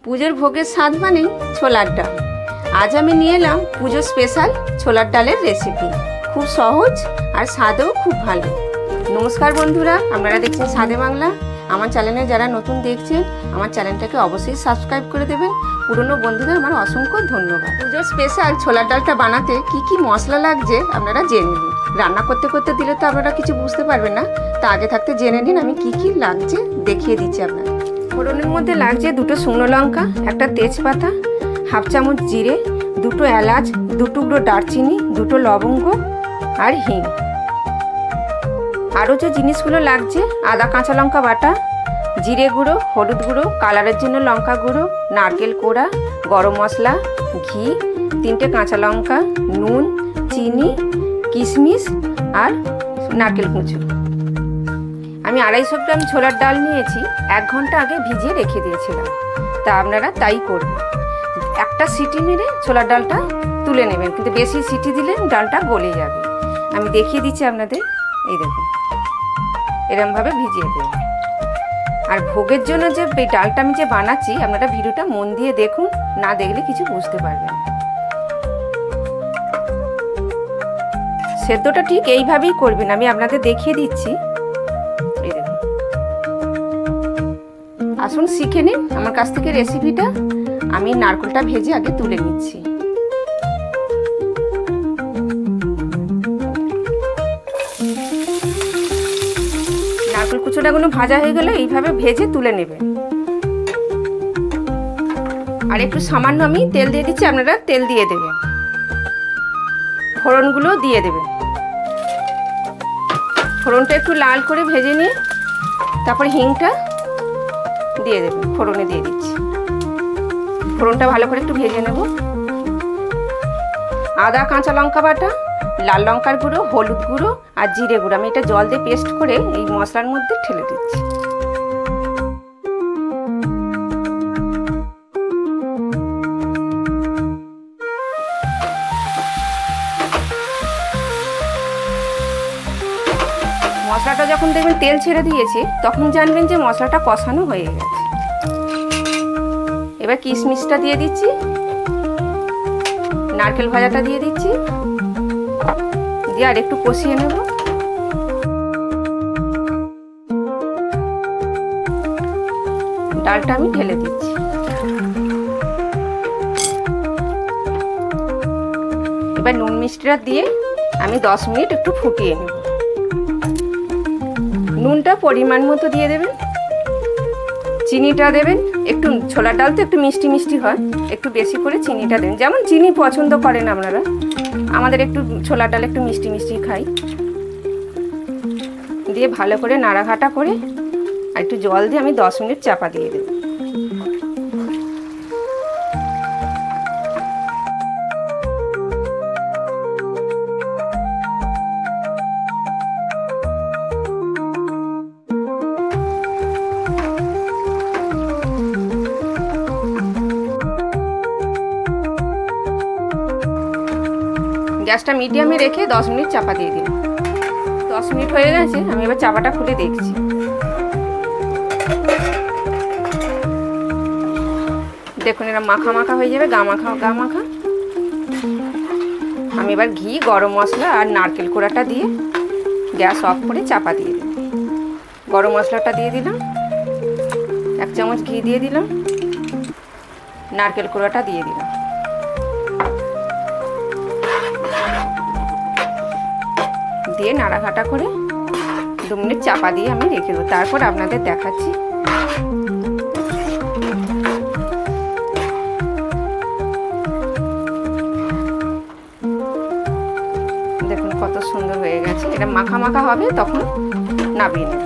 পুজোর ভোগের স্বাদ মানেই ছোলার ডাল। আজ আমি নিয়ে এলাম পুজো স্পেশাল ছোলার ডালের রেসিপি। খুব সহজ আর স্বাদও খুব ভালো। নমস্কার বন্ধুরা, আপনারা দেখছেন স্বাদে বাংলা। আমার চ্যানেলে যারা নতুন দেখছেন আমার চ্যানেলটাকে অবশ্যই সাবস্ক্রাইব করে দেবেন। পুরনো বন্ধুদের আমার অসংখ্য ধন্যবাদ। পুজো স্পেশাল ছোলার ডালটা বানাতে কি কি মশলা লাগছে আপনারা জেনে নিন। রান্না করতে করতে দিলে তো আপনারা কিছু বুঝতে পারবেন না, তা আগে থাকতে জেনে নিন আমি কি কি লাগছে দেখিয়ে দিচ্ছি আপনারা। ফোড়নের মধ্যে লাগছে 2টো শুকনো লঙ্কা, একটা তেজপাতা, হাফ চামচ জিরে, 2টো এলাচ, 2 টুকরো দারচিনি, 2টো লবঙ্গ আর হিং। আরও যে জিনিসগুলো লাগছে আদা কাঁচা লঙ্কা বাটা, জিরে গুঁড়ো, হলুদ গুঁড়ো, কালারের জন্য লঙ্কা গুঁড়ো, নারকেল কোড়া, গরম মশলা, ঘি, 3টে কাঁচা লঙ্কা, নুন, চিনি, কিশমিশ আর নারকেল কুঁচো। আমি 250 গ্রাম ছোলার ডাল নিয়েছি, 1 ঘন্টা আগে ভিজিয়ে রেখে দিয়েছিলাম। তা আপনারা তাই করবেন। একটা সিটি মেরে ছোলার ডালটা তুলে নেবেন, কিন্তু বেশি সিটি দিলে ডালটা গলে যাবে। আমি দেখিয়ে দিচ্ছি আপনাদের, এই দেখুন এরমভাবে ভিজিয়ে দেবেন। আর ভোগের জন্য যে ডালটা আমি যে বানাচ্ছি আপনারা ভিডিওটা মন দিয়ে দেখুন, না দেখলে কিছু বুঝতে পারবেন। সেদ্ধটা ঠিক এইভাবেই করবেন, আমি আপনাদের দেখিয়ে দিচ্ছি। এই দেখুন, আসুন শিখে নিন আমার কাছ থেকে রেসিপিটা। আমি নারকেলটা ভেজে আগে তুলে নিচ্ছি। নারকেল কুচোটাগুলো ভাজা হয়ে গেলে এইভাবে ভেজে তুলে নেবেন। আর একটু সামান্য আমি তেল দিয়ে দিচ্ছি, আপনারা তেল দিয়ে দেবেন। ফোড়নগুলো দিয়ে দেবেন। ফোড়নটা একটু লাল করে ভেজে নিয়ে তারপর হিংটা দিয়ে দেবেন। ফোড়নে দিয়ে দিচ্ছি। ফোড়নটা ভালো করে একটু ভেজে নেব। আদা কাঁচা লঙ্কা বাটা, লাল লঙ্কার গুঁড়ো, হলুদ গুঁড়ো আর জিরে গুঁড়ো আমি এটা জল দিয়ে পেস্ট করে এই মশলার মধ্যে ঢেলে দিচ্ছি। মশলাটা যখন দেখবেন তেল ছেড়ে দিয়েছে তখন জানবেন যে মশলাটা কষানো হয়ে গেছে। এবার কিশমিশটা দিয়ে দিচ্ছি, নারকেল ভাজাটা দিয়ে দিচ্ছি, দিয়ে আর একটু কষিয়ে নেব। ডালটা আমি ঢেলে দিচ্ছি। এবার নুন মিষ্টিটা দিয়ে আমি 10 মিনিট একটু ফুটিয়ে নেব। নুনটা পরিমাণ মতো দিয়ে দেবেন, চিনিটা দেবেন একটু, ছোলার ডাল তো একটু মিষ্টি মিষ্টি হয়, একটু বেশি করে চিনিটা দেবেন, যেমন চিনি পছন্দ করেন আপনারা। আমাদের একটু ছোলার ডাল একটু মিষ্টি মিষ্টি খাই। দিয়ে ভালো করে নাড়াঘাটা করে আর একটু জল দিয়ে আমি 10 মিনিট চাপা দিয়ে দেব। গ্যাসটা মিডিয়ামে রেখে 10 মিনিট চাপা দিয়ে দিন। 10 মিনিট হয়ে গেছে, আমি এবার চাপাটা খুলে দেখছি। দেখুন এরা মাখা মাখা হয়ে যাবে, গা মাখা। আমি এবার ঘি, গরম মশলা আর নারকেল কোড়াটা দিয়ে গ্যাস অফ করে চাপা দিয়ে দিই। গরম মশলাটা দিয়ে দিলাম, 1 চামচ ঘি দিয়ে দিলাম, নারকেল কোড়াটা দিয়ে দিলাম। দিয়ে নাড়াঘাটা করে 2 মিনিট চাপা দিয়ে আমি রেখে দেবো। তারপর আপনাদের দেখাচ্ছি। দেখুন কত সুন্দর হয়ে গেছে। এটা মাখা মাখা হবে, তখন নামিয়ে নেব।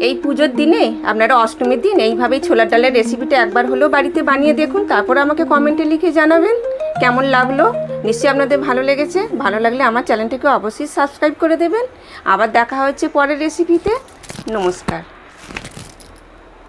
এই পুজোর দিনে আপনারা অষ্টমীর দিন এইভাবেই ছোলার ডালের রেসিপিটা একবার হলেও বাড়িতে বানিয়ে দেখুন। তারপর আমাকে কমেন্টে লিখে জানাবেন কেমন লাগলো। নিশ্চয়ই আপনাদের ভালো লেগেছে। ভালো লাগলে আমার চ্যানেলটিকে অবশ্যই সাবস্ক্রাইব করে দেবেন। আবার দেখা হচ্ছে পরের রেসিপিতে। নমস্কার।